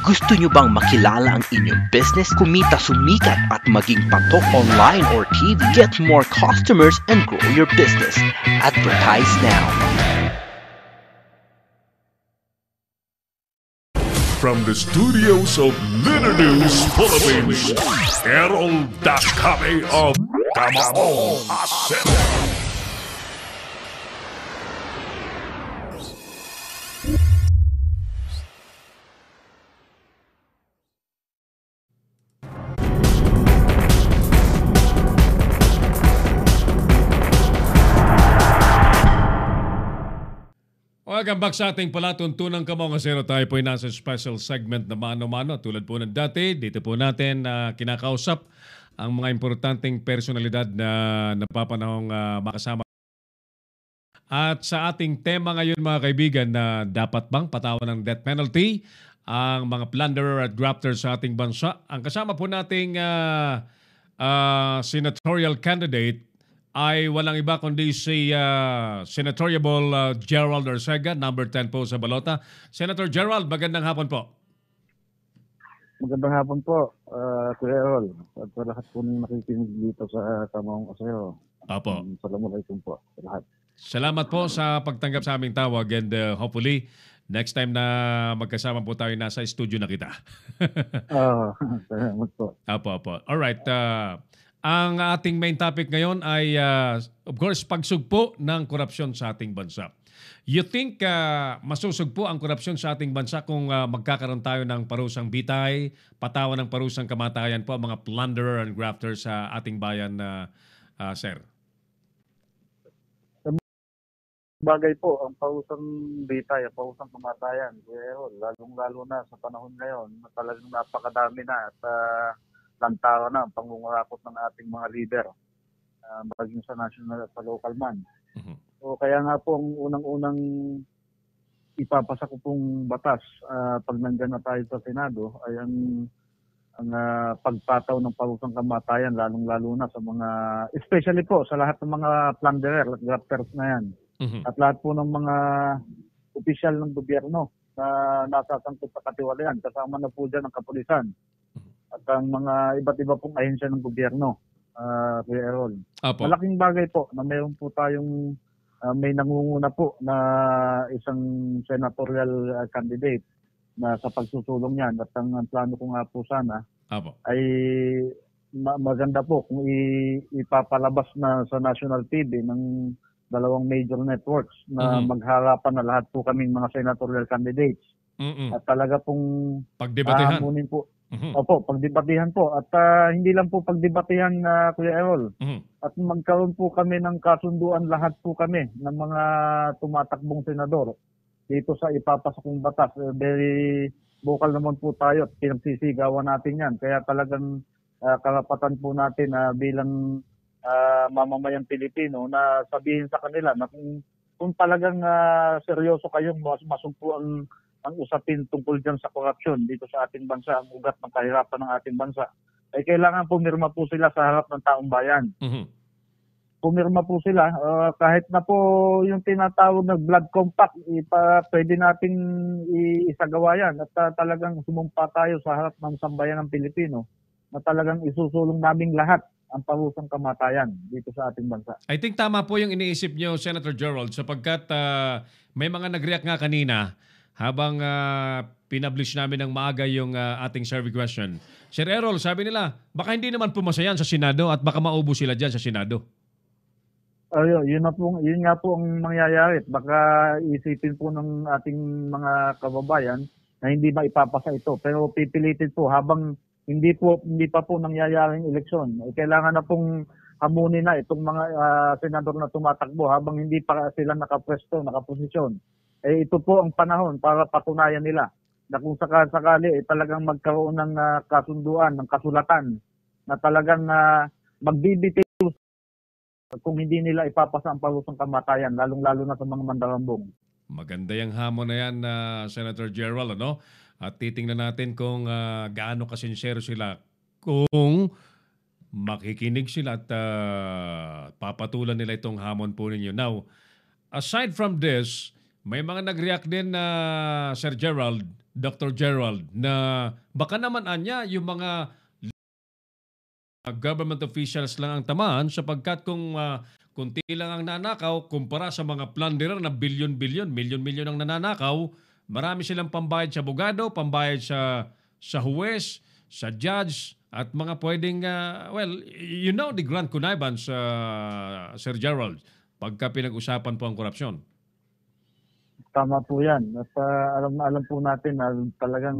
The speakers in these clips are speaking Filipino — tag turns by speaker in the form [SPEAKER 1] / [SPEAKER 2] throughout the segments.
[SPEAKER 1] Gusto nyo bang makilala ang inyong business, kumita, sumikat at maging patok online or TV? Get more customers and grow your business. Advertise now.
[SPEAKER 2] From the studios of Litter News Philippines, Errol Dakame of Kamao Asset.
[SPEAKER 3] Welcome back sa ating palatuntunang Kamao Asero. Tayo po ay nasa special segment na mano-mano. Tulad po ng dati, dito po natin kinakausap ang mga importanteng personalidad na napapanahong makasama. At sa ating tema ngayon mga kaibigan, na dapat bang patawan ng death penalty ang mga plunderer at grafter sa ating bansa? Ang kasama po nating senatorial candidate ay walang iba kundi si Senatoriable Gerald Orcega, number 10 po sa balota. Senator Gerald, magandang hapon po.
[SPEAKER 4] Magandang hapon po, Kuya Errol. At sa lahat po ng nakikinig dito sa Kamao Asero.
[SPEAKER 3] Apo.
[SPEAKER 4] Assalamualaikum po sa lahat.
[SPEAKER 3] Salamat po sa pagtanggap sa aming tawag and hopefully next time na magkasama po tayo nasa studio na kita.
[SPEAKER 4] Salamat po.
[SPEAKER 3] Apo. Alright. Ang ating main topic ngayon ay of course pagsugpo ng korupsyon sa ating bansa. You think masusugpo ang korupsyon sa ating bansa kung magkakaroon tayo ng parusang bitay, patawan ng parusang kamatayan po ang mga plunderer and grafter sa ating bayan, sir?
[SPEAKER 4] Bagay po, ang pausang bitay, ang pausang kamatayan, Kuya Errol, lalong-lalo na sa panahon ngayon, na talagang napakadami na at lantaran na ang pangungakot ng ating mga leader, maging sa national at sa local man.
[SPEAKER 3] Mhm.
[SPEAKER 4] So kaya nga po ang unang-unang ipapasa ko pong batas pag nandyan na tayo sa Senado ay ang pagpataw ng parusang kamatayan, lalong-lalo na sa mga, especially po sa lahat ng mga plunderer at grafters na yan.
[SPEAKER 3] Mhm.
[SPEAKER 4] At lahat po ng mga opisyal ng gobyerno na nasasangkot sa katiwalian, kasama na po dyan ang kapulisan at ang mga iba't iba pong ahensya ng gobyerno, Kuya Errol.
[SPEAKER 3] Apo.
[SPEAKER 4] Malaking bagay po na mayroon po tayong may nangunguna po na isang senatorial candidate na sa pagsusulong niyan. At ang plano ko nga po sana
[SPEAKER 3] Apo.
[SPEAKER 4] ay maganda po kung ipapalabas na sa national TV ng dalawang major networks na magharapan na lahat po kaming mga senatorial candidates.
[SPEAKER 3] Mm-mm.
[SPEAKER 4] At talaga pong
[SPEAKER 3] Pagdebatehan.
[SPEAKER 4] hamunin po.
[SPEAKER 3] Mhm.
[SPEAKER 4] Opo, pagdebatehan po. At hindi lang po pagdebatehan, Kuya Errol.
[SPEAKER 3] Mhm.
[SPEAKER 4] At magkaroon po kami ng kasunduan lahat po kami ng mga tumatakbong senador dito sa ipapasakong batas. Very vocal naman po tayo at pinagsisigawan natin yan. Kaya talagang karapatan po natin bilang mamamayang Pilipino na sabihin sa kanila na kung talagang seryoso kayong masumpo ang usapin tungkol dyan sa korupsyon dito sa ating bansa, ang ugat ng kahirapan ng ating bansa, ay kailangan pumirma po sila sa harap ng taong bayan.
[SPEAKER 3] Mhm.
[SPEAKER 4] Pumirma po sila, kahit na po yung tinatawag na blood compact, pwede nating isagawa yan at talagang sumumpa tayo sa harap ng sambayan ng Pilipino na talagang isusulong naming lahat ang parusang kamatayan dito sa ating bansa.
[SPEAKER 3] I think tama po yung iniisip niyo, Senator Gerald, sapagkat may mga nag-react nga kanina habang pinablish namin ng maaga yung ating survey question. Sir Errol, sabi nila, baka hindi naman pumasa yan sa Senado at baka maubo sila dyan sa Senado.
[SPEAKER 4] Yun nga po ang mangyayari. Baka isipin po ng ating mga kababayan na hindi maipapasa ito. Pero pipilitin po habang hindi pa po nangyayaring eleksyon. Kailangan na pong hamunin na itong mga senador na tumatakbo habang hindi pa sila nakapwesto, nakaposisyon. Ito po ang panahon para patunayan nila na kung sakali talagang magkaroon ng kasunduan, ng kasulatan na talagang magbibitiw kung hindi nila ipapasa ang parusang kamatayan, lalong-lalo na sa mga mandarambong.
[SPEAKER 3] Maganda yung hamon na yan, Senator Gerald, ano? At titingnan natin kung gaano kasinsero sila kung makikinig sila at papatulan nila itong hamon po ninyo. Now, aside from this, may mga nag-react din na Sir Gerald Dr. Gerald, na baka naman anya yung mga government officials lang ang tamaan sapagkat kung kunti lang ang nanakaw kumpara sa mga plunderer na bilyon-bilyon, milyon-milyon ang nananakaw, marami silang pambayad sa abogado, pambayad sa huwes, sa judge, at mga pwedeng, well, you know the grand connivance, Sir Gerald, pagka pinag-usapan po ang korupsyon.
[SPEAKER 4] Tama po yan. At alam na alam po natin na talagang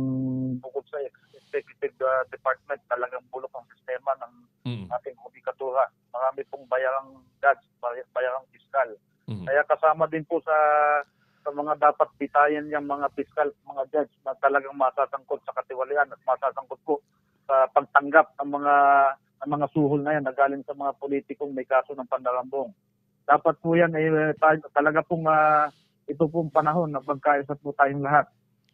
[SPEAKER 4] bukod sa executive department, talagang bulok ang sistema ng ating judikatura. Marami pong bayarang judge, bayarang fiskal. Kaya kasama din po sa mga dapat bitayan yung mga fiskal, mga judge na talagang masasangkot sa katiwalian at masasangkot po sa pagtanggap ng mga suhol na yan na galing sa mga politikong may kaso ng pandarambong. Dapat po yan talaga pong ito pong panahon na pagkaisa po tayong lahat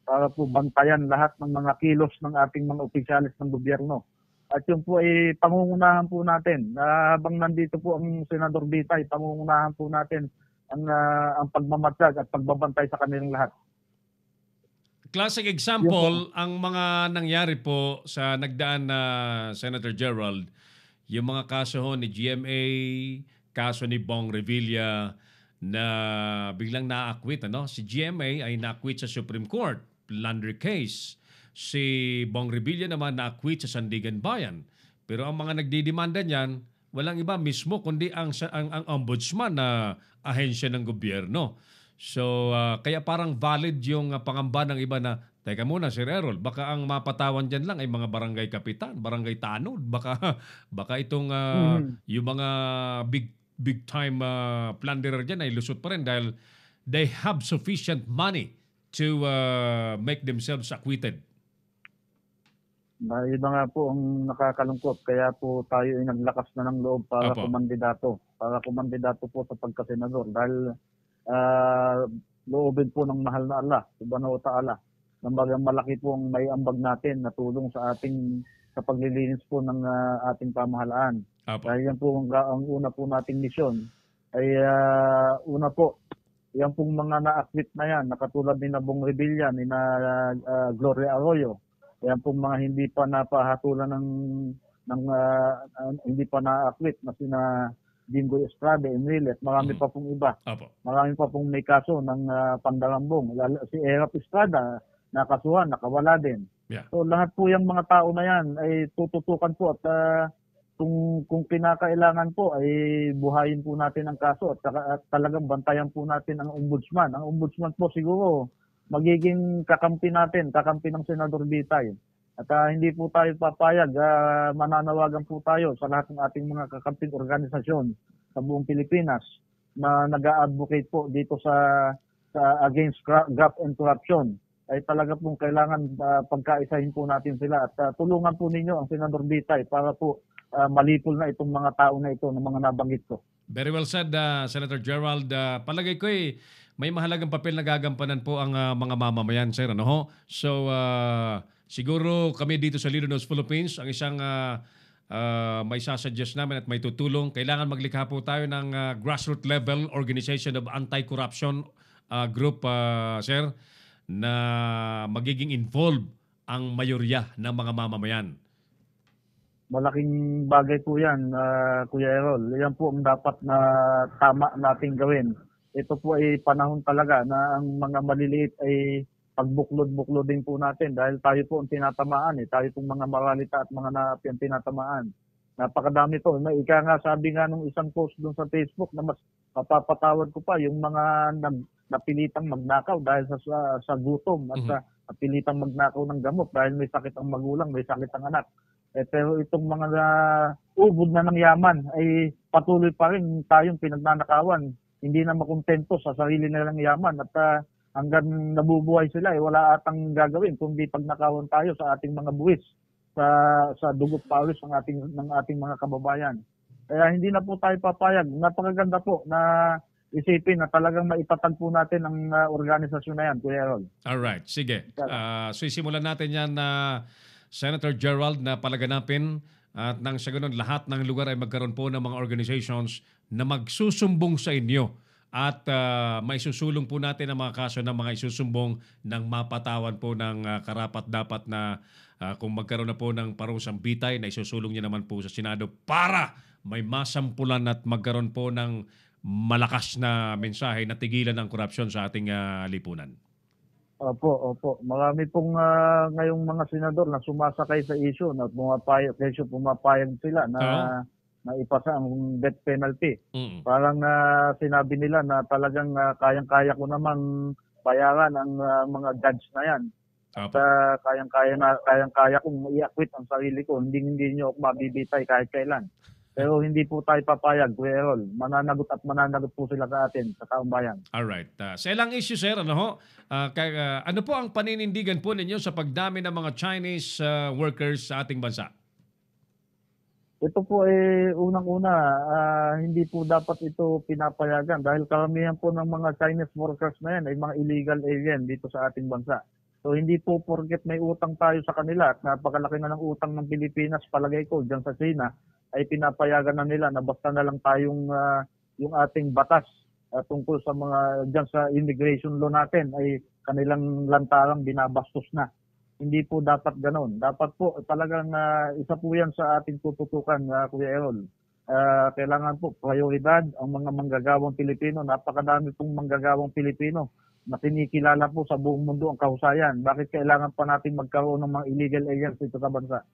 [SPEAKER 4] para po bantayan lahat ng mga kilos ng ating mga opisyalis ng gobyerno. At yun po ay pangungunahan po natin. Habang nandito po ang Senador Bitay, pangungunahan po natin ang pagmamatyag at pagbabantay sa kanilang lahat.
[SPEAKER 3] Classic example, ang mga nangyari po sa nagdaan na Senator Gerald, yung mga kaso ni GMA, kaso ni Bong Revilla na biglang na-acquit. Si GMA ay na-acquit sa Supreme Court, plunder case. Si Bong Revilla naman na-acquit sa Sandigan Bayan. Pero ang mga nagdidemanda niyan, walang iba mismo kundi ang ombudsman na ahensya ng gobyerno. So, kaya parang valid yung pangamba ng iba na, teka muna, Sir Errol, baka ang mapatawan dyan lang ay mga barangay kapitan, barangay tanod, baka itong yung mga big time plunderer dyan ay lusot pa rin dahil they have sufficient money to make themselves acquitted.
[SPEAKER 4] Yun na nga po ang nakakalungkot. Kaya po tayo ay naglakas na ng loob para kumandidato. Para kumandidato po sa pagkasenador. Dahil loobin po ng mahal na Allah, subhanahu wa ta'ala, na malaki po ang may ambag natin na tulong sa paglilinis po ng ating pamahalaan. Dahil yan po ang una po nating misyon ay una po, yan pong mga na-acquit na yan, nakatulad ni na Bong Revilla, ni na Gloria Arroyo, yan pong mga hindi pa napahatulan hindi pa na-acquit na sina Jinggoy Estrada, Enrile, at marami pa pong iba. Marami pa pong may kaso ng pandarambong. Si Erap Estrada, nakasuhan, nakawala din.
[SPEAKER 3] Yeah.
[SPEAKER 4] So lahat po yung mga tao na yan ay tututukan po at kung kinakailangan po ay buhayin po natin ang kaso at talagang bantayan po natin ang ombudsman. Ang ombudsman po siguro magiging kakampi ng Senador Bitay. At hindi po tayo papayag, mananawagan po tayo sa lahat ng ating mga kakamping organisasyon sa buong Pilipinas na nag-a-advocate po dito sa against graft and corruption. Ay talaga pong kailangan pagkaisahin po natin sila at tulungan po ninyo ang Senador Bitay para po malipol na itong mga tao na ito ng mga nabanggit ko.
[SPEAKER 3] Very well said, Senator Gerald. Palagay ko may mahalagang papel na gagampanan po ang mga mamamayan, sir. Ano ho? So, siguro kami dito sa Leader News Philippines, ang isang may sasuggest namin at may tutulong, kailangan maglikha po tayo ng grassroots level organization of anti-corruption group, sir, na magiging involved ang mayorya ng mga mamamayan.
[SPEAKER 4] Malaking bagay po yan, Kuya Errol. Yan po ang dapat na tama nating gawin. Ito po ay panahon talaga na ang mga maliliit ay pagbuklod-buklodin po natin dahil tayo po ang tinatamaan. Tayo pong mga maralita at mga ang tinatamaan. Napakadami po. Ika nga, sabi nga nung isang post doon sa Facebook na mas mapapatawad ko pa yung mga napilitang magnakaw dahil sa gutom at sa napilitang magnakaw ng gamot dahil may sakit ang magulang, may sakit ang anak. Pero itong mga ubod na ng yaman ay patuloy pa rin tayong pinagnanakawan. Hindi na makontento sa sarili nilang yaman at hanggang nabubuhay sila wala atang gagawin kundi pagnakawan tayo sa ating mga buwis, sa dugot pawis ng ating mga kababayan. Kaya hindi na po tayo papayag. Napakaganda po na isipin na talagang maitatag po natin ang organisasyon na yan, Kuya Errol.
[SPEAKER 3] Alright, sige. So isimulan natin yan na Senator Gerald na palaganapin at nang sa ganun lahat ng lugar ay magkaroon po ng mga organizations na magsusumbong sa inyo at maisusulong po natin ang mga kaso ng mga isusumbong ng mapatawan po ng karapat-dapat na kung magkaroon na po ng parusang bitay na isusulong niya naman po sa Senado para may masampulan at magkaroon po ng malakas na mensahe na tigilan ng korupsyon sa ating lipunan.
[SPEAKER 4] Opo, opo. Marami pong ngayong mga senador na sumasakay sa issue na pumapayag sila na ipasa ang death penalty. Parang sinabi nila na talagang kayang-kaya ko namang bayaran ang mga judge na yan. At kayang-kaya kong i-acquit ang sarili ko. Hindi niyo ako mabibitay kahit kailan. Pero hindi po tayo papayag, Kuya Errol. Mananagot po sila sa atin, sa taong bayan.
[SPEAKER 3] Alright. Sa ilang issue, sir, ano po ang paninindigan po ninyo sa pagdami ng mga Chinese workers sa ating bansa?
[SPEAKER 4] Ito po unang-una, hindi po dapat ito pinapayagan dahil karamihan po ng mga Chinese workers na yan ay mga illegal alien dito sa ating bansa. So hindi po porket may utang tayo sa kanila at napakalaki na ng utang ng Pilipinas, palagay ko, dyan sa China, ay pinapayagan na nila na basta na lang tayong yung ating batas tungkol sa mga dyan sa immigration law natin ay kanilang lantarang binabastos na. Hindi po dapat ganoon. Dapat po talagang isa po yan sa ating tututukan, Kuya Errol. Kailangan po prioridad ang mga manggagawang Pilipino. Napakadami pong manggagawang Pilipino na kinikilala po sa buong mundo ang kahusayan. Bakit kailangan pa natin magkaroon ng mga illegal aliens dito sa bansa?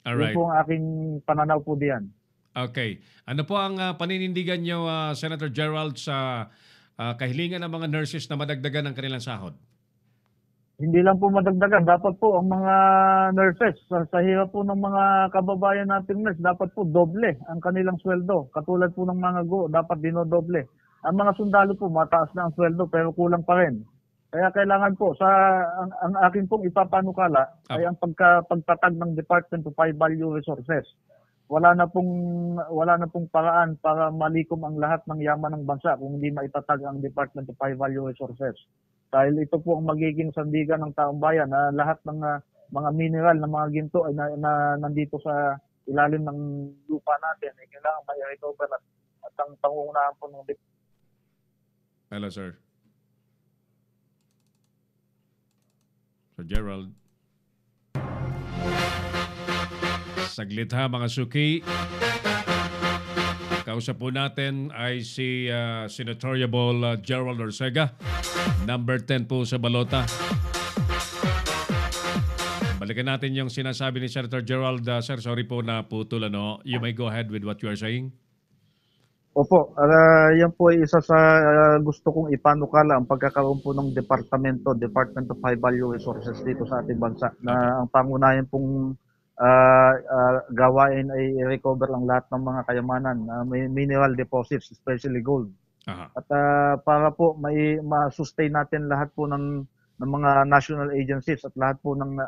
[SPEAKER 3] Alright.
[SPEAKER 4] Yun po ang aking pananaw po diyan.
[SPEAKER 3] Okay. Ano po ang paninindigan nyo, Senator Gerald, sa kahilingan ng mga nurses na madagdagan ang kanilang sahod?
[SPEAKER 4] Hindi lang po madagdagan. Dapat po ang mga nurses, sa hirap po ng mga kababayan nating nurse, dapat po doble ang kanilang sweldo. Katulad po ng mga dapat dinodoble. Ang mga sundalo po, mataas na ang sweldo pero kulang pa rin. Kaya kailangan po ang akin pong ipapanukala ay ang pagtatag ng Department of High Value Resources. Wala na pong paraan para malikom ang lahat ng yaman ng bansa kung hindi maitatag ang Department of High Value Resources. Dahil ito po ang magiging sandigan ng taong bayan na lahat ng mga mineral na mga ginto ay na nandito sa ilalim ng lupa natin ay kailangan ma-recover at ang pangungunahan po ng
[SPEAKER 3] Hello, sir. Sir Gerald. Saglit ha, mga suki. Kausap po natin ay si Senatoriable Gerald Orcega, number 10 po sa balota. Balikan natin yung sinasabi ni Senator Gerald. Sir, sorry po na putol. You may go ahead with what you are saying.
[SPEAKER 4] Opo, yan po ay isa sa gusto kong ipanukala ang pagkakaroon po ng Department of High Value Resources dito sa ating bansa na ang pangunayan pong gawain ay i-recover ang lahat ng mga kayamanan, may mineral deposits, especially gold. At para po ma-sustain natin lahat po ng mga national agencies at lahat po ng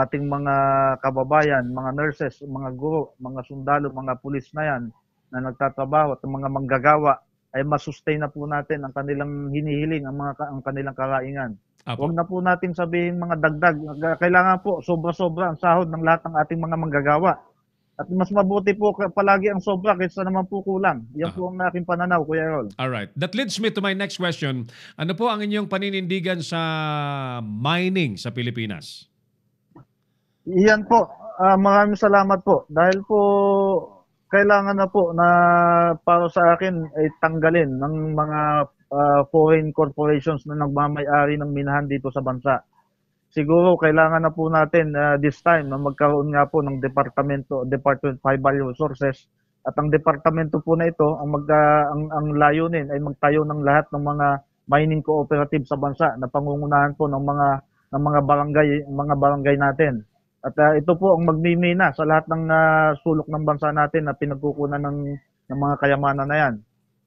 [SPEAKER 4] ating mga kababayan, mga nurses, mga guro, mga sundalo, mga pulis na yan na nagtatrabaho at mga manggagawa ay ma-sustain na po natin ang kanilang hinihiling, ang kanilang karaingan. Huwag na po natin sabihin mga dagdag. Kailangan po sobra-sobra ang sahod ng lahat ng ating mga manggagawa. At mas mabuti po palagi ang sobra kaysa naman po kulang. Yan po ang aking pananaw, Kuya Errol.
[SPEAKER 3] Alright. That leads me to my next question. Ano po ang inyong paninindigan sa mining sa Pilipinas?
[SPEAKER 4] Iyan po. Maraming salamat po. Dahil po kailangan na po na para sa akin ay tanggalin ng mga foreign corporations na nagmamay-ari ng minahan dito sa bansa. Siguro kailangan na po natin this time na magkaroon nga po ng Department of High Value Resources at ang departamento po na ito ang layunin ay magtayo ng lahat ng mga mining cooperative sa bansa na pangungunahan po ng mga barangay natin. At ito po ang magmimina sa lahat ng sulok ng bansa natin na pinagkukunan ng mga kayamanan na yan.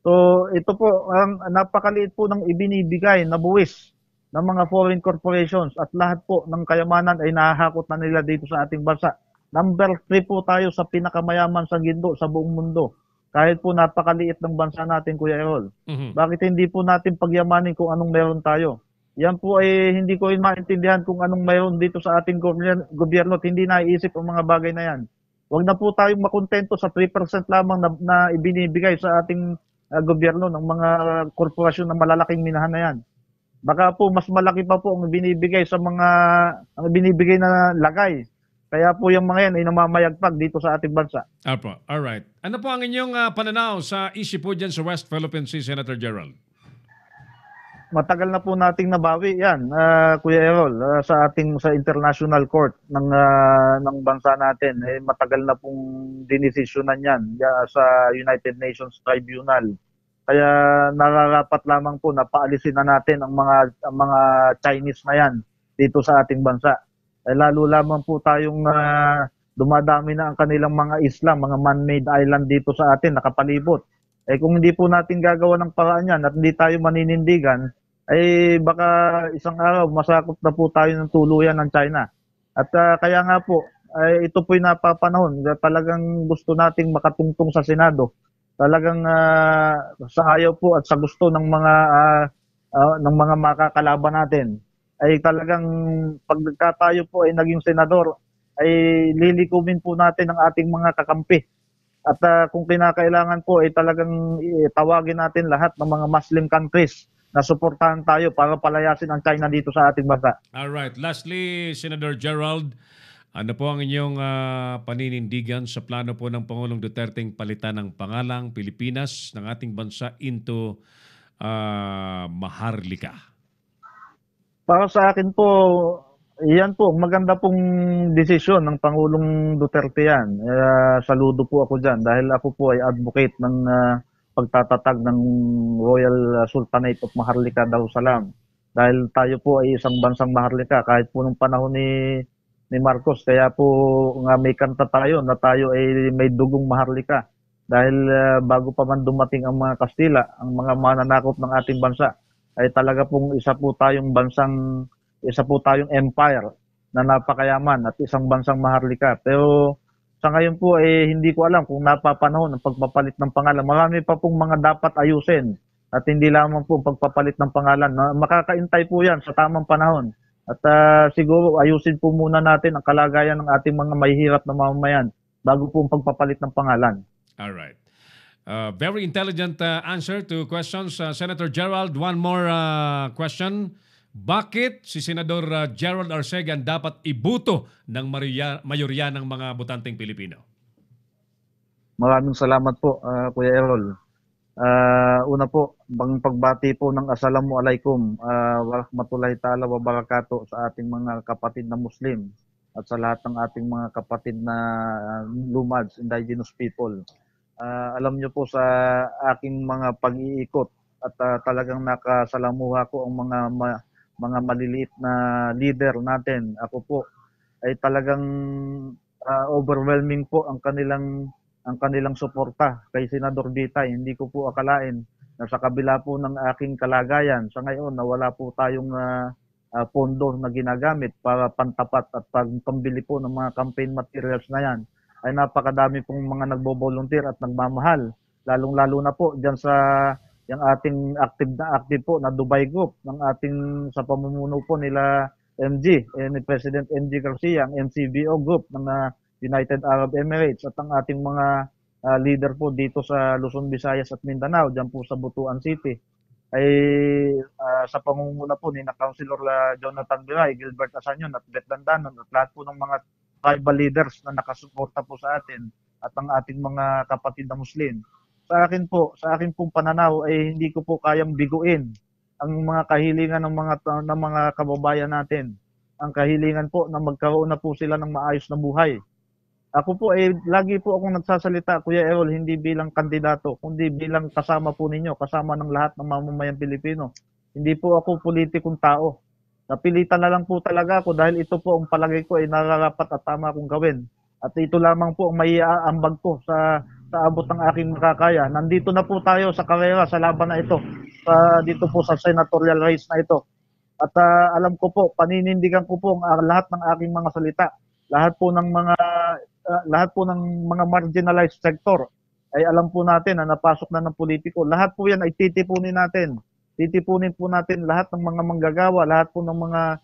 [SPEAKER 4] So ito po, ang napakaliit po ng ibinibigay na buwis ng mga foreign corporations at lahat po ng kayamanan ay nahahakot na nila dito sa ating bansa. Number 3 po tayo sa pinakamayaman sa Guindo sa buong mundo. Kahit po napakaliit ng bansa natin, Kuya Errol. Bakit hindi po natin pagyamanin kung anong meron tayo? Yan po ay hindi ko rin maintindihan kung anong mayroon dito sa ating gobyerno at hindi naiisip ang mga bagay na yan. Huwag na po tayong makontento sa 3% lamang na ibinibigay sa ating gobyerno, ng mga korporasyon na malalaking minahan na yan. Baka po mas malaki pa po ang binibigay ang binibigay na lagay. Kaya po yung mga yan ay namamayagpag dito sa ating bansa.
[SPEAKER 3] Apo, alright. Ano po ang inyong pananaw sa issue po dyan sa West Philippine Sea, Senator Gerald?
[SPEAKER 4] Matagal na po nating nabawi yan, Kuya Errol, sa International Court ng bansa natin. Matagal na pong dinesisyonan yan sa United Nations Tribunal. Kaya nararapat lamang po na paalisin na natin ang mga Chinese na yan dito sa ating bansa. Lalo lamang po tayong dumadami na ang kanilang mga isla, mga man-made island dito sa atin, nakapalibot. Kung hindi po natin gagawa ng paraan yan at hindi tayo maninindigan, baka isang araw masakop na po tayo ng tuluyan ng China. At kaya nga po, ito po'y napapanahon. Talagang gusto nating makatungtong sa Senado. Talagang sa ayaw po at sa gusto ng mga makakalaban natin, ay talagang pagka tayo po ay naging senador, ay lilikumin po natin ang ating mga kakampi. At kung kinakailangan po ay talagang tawagin natin lahat ng mga Muslim countries na suportahan tayo para palayasin ang China dito sa ating bansa.
[SPEAKER 3] Alright. Lastly, Senator Gerald, ano po ang inyong paninindigan sa plano po ng Pangulong Duterteng palitan ng pangalang Pilipinas ng ating bansa into Maharlika?
[SPEAKER 4] Para sa akin po, yan po, maganda pong desisyon ng Pangulong Duterte yan. Saludo po ako dyan dahil ako po ay advocate ng pagtatatag ng Royal Sultanate of Maharlika Darussalam. Dahil tayo po ay isang bansang Maharlika kahit po nung panahon ni Marcos. Kaya po nga may kanta tayo na tayo ay may dugong Maharlika. Dahil bago pa man dumating ang mga Kastila, ang mga mananakop ng ating bansa, ay talaga pong isa po tayong empire na napakayaman at isang bansang Maharlika. Pero sa ngayon po hindi ko alam kung napapanahon ang pagpapalit ng pangalan. Marami pa pong mga dapat ayusin at hindi lamang po pagpapalit ng pangalan. Makakaintay po yan sa tamang panahon. At siguro ayusin po muna natin ang kalagayan ng ating mga mahihirap na mamamayan bago po ang pagpapalit ng pangalan.
[SPEAKER 3] Alright. Very intelligent answer to questions. Senator Gerald, one more question. Bakit si Senador Gerald Arcegan dapat ibuto ng mayorya ng mga botanteng Pilipino?
[SPEAKER 4] Maraming salamat po, Kuya Errol. Una po, pagbati po ng Assalamualaikum wa rahmatullahi ta'ala wa barakatuh sa ating mga kapatid na Muslim at sa lahat ng ating mga kapatid na Lumads, indigenous people. Alam niyo po sa aking mga pag-iikot at talagang nakasalamuha ko ang mga maliliit na leader natin. Ako po ay talagang overwhelming po ang kanilang suporta kay Senador Bitay. Hindi ko po akalain na sa kabila po ng aking kalagayan sa ngayon na wala po tayong pondo na ginagamit para pantapat at pambili po ng mga campaign materials na yan, ay napakadami pong mga nagbo-volunteer at nagmamahal. Lalong-lalo na po dyan sa yung ating active po na Dubai Group sa pamumuno po nila ni President MG Garcia, ang MCBO Group ng United Arab Emirates at ang ating mga leader po dito sa Luzon, Visayas at Mindanao, dyan po sa Butuan City, ay sa pamumuno po ni Councilor Jonathan Biray, Gilbert Asanyon at Beth Dandanon at lahat po ng mga tribal leaders na nakasuporta po sa atin at ang ating mga kapatid na Muslim. Sa akin pong pananaw ay hindi ko po kayang biguin ang mga kahilingan ng mga kababayan natin. Ang kahilingan po na magkaroon na po sila ng maayos na buhay. Ako po lagi po akong nagsasalita, Kuya Errol, hindi bilang kandidato, kundi bilang kasama po ninyo, kasama ng lahat ng mamamayang Pilipino. Hindi po ako politikong tao. Napilitan na lang po talaga ako dahil ito po ang palagay ko ay nararapat at tama kong gawin. At ito lamang po ang maiaambag ko sa abot ng aking makakaya. Nandito na po tayo sa karera, sa laban na ito, dito po sa senatorial race na ito. At alam ko po, paninindigan ko po ang lahat ng aking mga salita. Lahat po ng mga marginalized sector ay alam po natin na napasok na ng politiko. Lahat po yan ay titipunin natin. Titipunin po natin lahat ng mga manggagawa, lahat po ng mga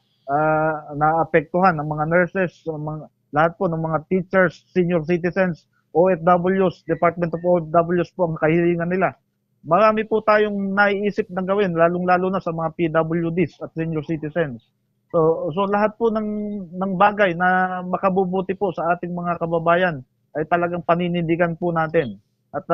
[SPEAKER 4] naapektuhan, ng mga nurses, lahat po ng mga teachers, senior citizens, OFWs, Department of OFWs po ang kahilingan nila. Marami po tayong naiisip na gawin, lalong-lalo na sa mga PWDs at senior citizens. So lahat po ng bagay na makabubuti po sa ating mga kababayan ay talagang paninindigan po natin. At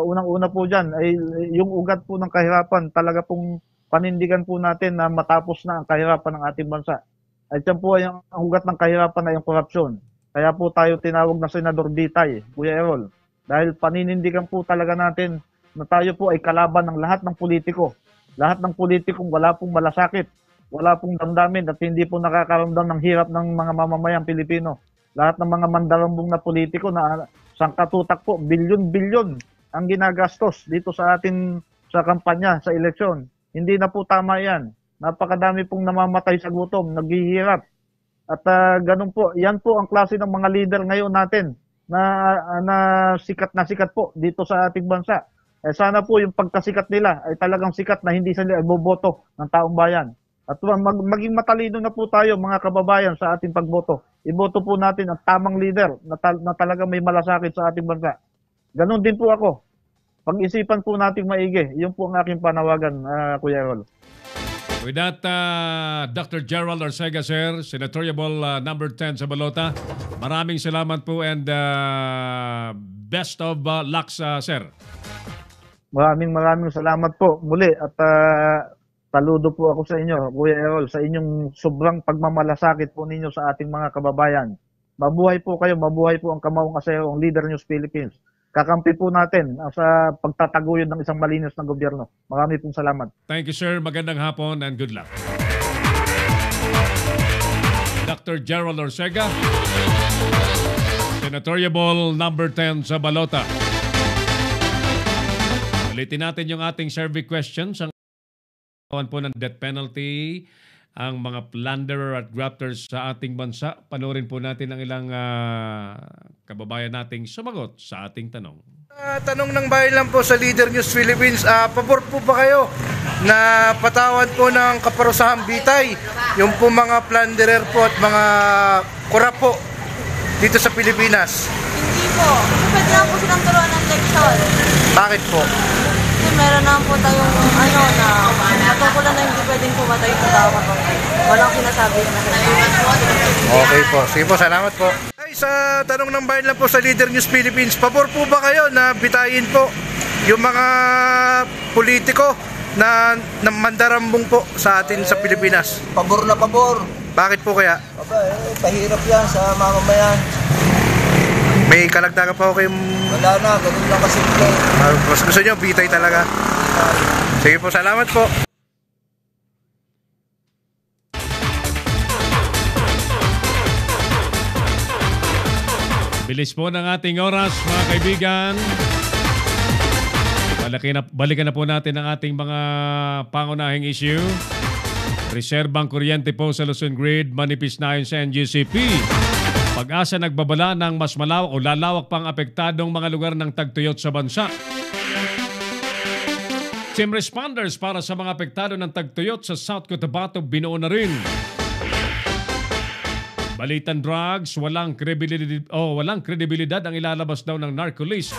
[SPEAKER 4] unang-una po dyan ay yung ugat po ng kahirapan, talaga pong panindigan po natin na matapos na ang kahirapan ng ating bansa. At yan po ay ang ugat ng kahirapan ay yung korupsyon. Kaya po tayo tinawag na Senador Ditay, Kuya Errol. Dahil paninindigan po talaga natin na tayo po ay kalaban ng lahat ng politiko. Lahat ng politikong wala pong malasakit, wala pong damdamin at hindi po nakakaramdam ng hirap ng mga mamamayang Pilipino. Lahat ng mga mandarambong na politiko na sangkatutak po, bilyon-bilyon ang ginagastos dito sa atin sa kampanya, sa eleksyon. Hindi na po tama yan. Napakadami pong namamatay sa gutom, naghihirap. At ganun po, yan po ang klase ng mga leader ngayon natin na sikat po dito sa ating bansa. Sana po yung pagkasikat nila ay talagang sikat na hindi sila boboto ng taong bayan. At maging matalino na po tayo mga kababayan sa ating pagboto. Iboto po natin ang tamang leader na talagang may malasakit sa ating bansa. Ganon din po ako. Pag-isipan po natin maigi. Yun po ang aking panawagan, Kuya Errol.
[SPEAKER 3] With that, Dr. Gerald Arcega, sir, senatorial number 10 sa Balota. Maraming salamat po and best of luck, sir.
[SPEAKER 4] Maraming salamat po muli at saludo po ako sa inyo, Kuya Errol, sa inyong sobrang pagmamalasakit po ninyo sa ating mga kababayan. Mabuhay po kayo, mabuhay po ang Kamawang Asero, ang Leader News Philippines. Kakampi po natin sa pagtataguyod ng isang malinis na gobyerno. Marami pong salamat.
[SPEAKER 3] Thank you, sir. Magandang hapon and good luck. Dr. Gerald Arcega, senatorial number 10 sa Balota. Ulitin natin yung ating survey questions. Ang po ng death penalty, ang mga plunderer at grafters sa ating bansa. Panoorin po natin ang ilang kababayan nating sumagot sa ating tanong.
[SPEAKER 5] Tanong ng bayan lang po sa Leader News Philippines, pabor po ba kayo na patawan po ng kaparusahang bitay yung po mga plunderer po at mga korap po dito sa Pilipinas?
[SPEAKER 6] Hindi po. Kasi pwede lang po silang turuan ng leksyon.
[SPEAKER 5] Bakit po?
[SPEAKER 6] Kasi meron naman po tayong na matungkulan na hindi pwedeng pumatay sa tao kapag walang sinasabi na
[SPEAKER 5] Okay po. Sige po, salamat po. Ay, sa tanong ng bayan lang po sa Leader News Philippines, pabor po ba kayo na bitayin po yung mga politiko na mandarambong po sa atin sa Pilipinas?
[SPEAKER 7] Pabor na pabor.
[SPEAKER 5] Bakit po kaya?
[SPEAKER 7] Pahirap yan sa mamamayan.
[SPEAKER 5] May kalagdagan pa ako kayong...
[SPEAKER 7] Wala na, ganun lang kasimple.
[SPEAKER 5] Mas gusto nyo, bitay talaga. Sige po, salamat po.
[SPEAKER 3] Bilis po ng ating oras, mga kaibigan. Balikan na po natin ang ating mga pangunahing issue. Reserbang kuryente po sa Luzon Grid, manipis na yun sa NGCP. Pag-asa nagbabala ng mas malawak o lalawak pang apektadong mga lugar ng tagtuyot sa bansa. Team responders para sa mga apektado ng tagtuyot sa South Cotabato binuo na rin. Balitan drugs, walang kredibilidad ang ilalabas daw ng narco-list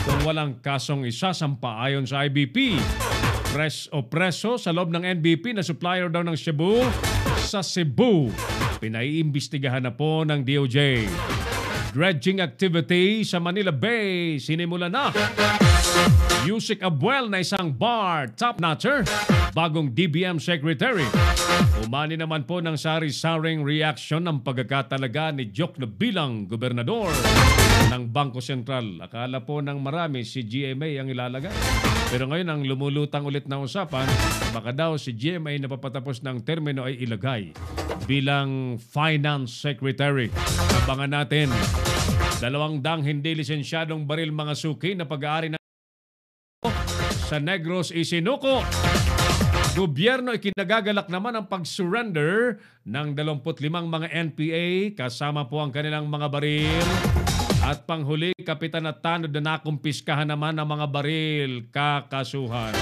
[SPEAKER 3] kung walang kasong isasampa ayon sa IBP. Preso sa loob ng NBP na supplier daw ng Cebu sa Cebu. Pinaiimbestigahan na po ng DOJ. Dredging activity sa Manila Bay sinimula na. Yusik Abuel na isang bar top-notcher, bagong DBM Secretary. Umani naman po ng sari-saring reaction ng pagkakatalaga ni Jok na bilang gobernador ng Bangko Sentral. Akala po ng marami si GMA ang ilalagay. Pero ngayon ang lumulutang ulit na usapan, baka daw si GMA na papatapos ng termino ay ilagay bilang Finance Secretary. Abangan natin. 200 hindi lisensyadong baril mga suki na pag-aari ng sa Negros Isinuko. Gobyerno ikinagagalak naman ang pag-surrender ng 25 mga NPA kasama po ang kanilang mga baril. At panghuli, Kapitan at Tanod na nakumpiskahan naman ang mga baril kakasuhan.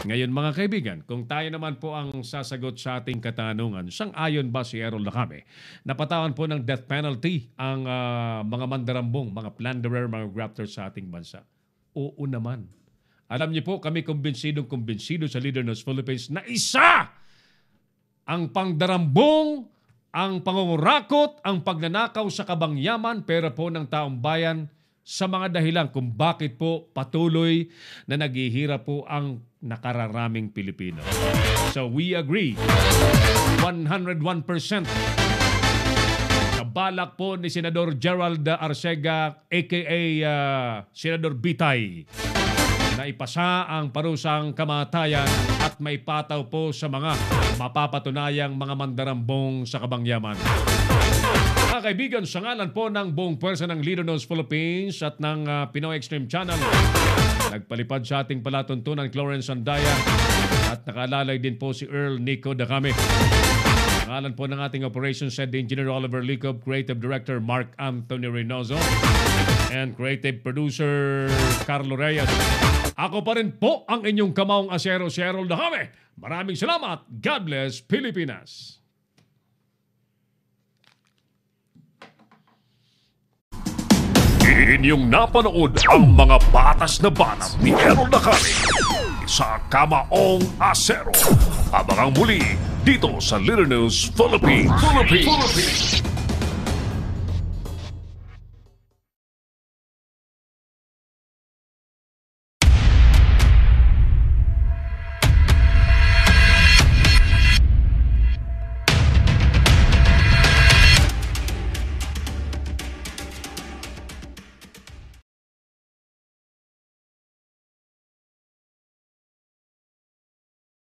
[SPEAKER 3] Ngayon mga kaibigan, kung tayo naman po ang sasagot sa ating katanungan, sang-ayon ba si Errol Lacame? Napatawan po ng death penalty ang mga mandarambong, mga plunderer, mga grafters sa ating bansa. Oo naman. Alam niyo po, kami kumbinsido sa Leader News Philippines na isa ang pangdarambong, ang pangungurakot, ang pagnanakaw sa kabangyaman, pera po ng taong bayan sa mga dahilan kung bakit po patuloy na naghihirap po ang nakararaming Pilipino. So we agree 101% sa balak po ni Senador Gerald Arcega aka Senador Bitay na ipasa ang parusang kamatayan at may pataw po sa mga mapapatunayang mga mandarambong sa kabangyaman. Mga kaibigan, sa ngalan po ng buong pwersa ng Leader News Philippines at ng Pinoy Extreme Channel, nagpalipad sa ating palatuntunan Clarence Andaya at nakalalay din po si Earl Nico Dacame. Sa ngalan po ng ating Operations Head Engineer Oliver Licob, Creative Director Mark Anthony Reynoso, and Creative Producer Carlo Reyes. Ako pa rin po ang inyong kamaong asero, si Errol Dacame. Maraming salamat. God bless Pilipinas.
[SPEAKER 2] Inyong napanood ang mga batas na banat ni Errol Dacame sa Kamaong Asero. Abangang muli dito sa Leader News Philippines.